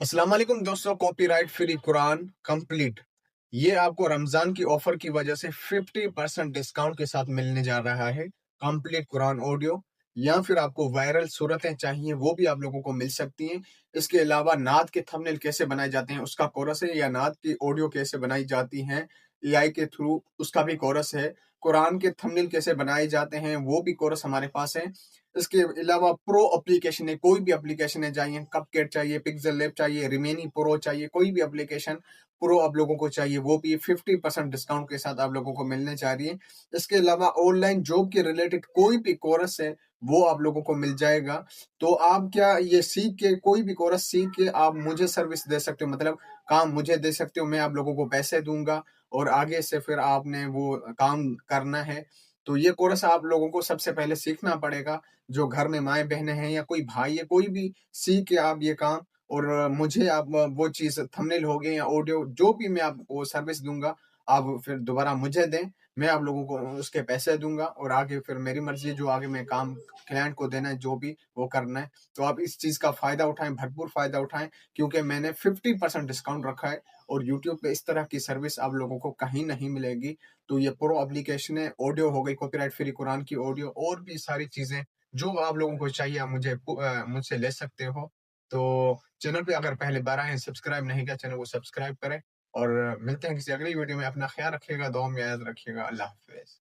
अस्सलाम वालेकुम दोस्तों। कॉपीराइट फ्री कुरान कंप्लीट ये आपको रमजान की ऑफर की वजह से 50% डिस्काउंट के साथ मिलने जा रहा है। कंप्लीट कुरान ऑडियो या फिर आपको वायरल सूरतें चाहिए वो भी आप लोगों को मिल सकती हैं। इसके अलावा नात के थंबनेल कैसे बनाए जाते हैं उसका कोर्स है, या नात की ऑडियो कैसे बनाई जाती हैं एआई के थ्रू उसका भी कोर्स है। कुरान के थंबनेल कैसे बनाए जाते हैं वो भी कोर्स हमारे पास है। इसके अलावा प्रो एप्लीकेशन है, कोई भी एप्लीकेशन है, चाहिए कपकट चाहिए, पिक्सल लैब चाहिए, रिमेनी प्रो चाहिए, कोई भी एप्लीकेशन प्रो आप लोगों को चाहिए वो भी 50% डिस्काउंट के साथ आप लोगों को मिलने जा रही है। इसके अलावा ऑनलाइन जॉब के रिलेटेड कोई भी कोर्स है वो आप लोगों को मिल जाएगा। तो आप क्या ये सीख के, कोई भी कोर्स सीख के आप मुझे सर्विस दे सकते हो, मतलब काम मुझे दे सकते हो, मैं आप लोगों को पैसे दूंगा और आगे से फिर आपने वो काम करना है। तो ये कोर्स आप लोगों को सबसे पहले सीखना पड़ेगा। जो घर में माएँ बहनें हैं या कोई भाई है, कोई भी सीख के आप ये काम और मुझे आप वो चीज़ थंबनेल हो गए या ऑडियो जो भी मैं आपको सर्विस दूँगा, आप फिर दोबारा मुझे दें। मैं आप लोगों को उसके पैसे दूँगा और आगे फिर मेरी मर्ज़ी, जो आगे मैं काम क्लाइंट को देना है, जो भी वो करना है। तो आप इस चीज़ का फ़ायदा उठाएँ, भरपूर फ़ायदा उठाएँ, क्योंकि मैंने 50% डिस्काउंट रखा है और यूट्यूब पे इस तरह की सर्विस आप लोगों को कहीं नहीं मिलेगी। तो ये प्रो एप्लीकेशन है, ऑडियो हो गई, कॉपीराइट फ्री कुरान की ऑडियो और भी सारी चीज़ें जो आप लोगों को चाहिए आप मुझसे ले सकते हो। तो चैनल पे अगर पहली बार आए हैं, सब्सक्राइब नहीं किया, चैनल को सब्सक्राइब करें और मिलते हैं किसी अगली वीडियो में। अपना ख्याल रखिएगा, दुआ में याद रखिएगा। अल्लाह हाफ़िज़।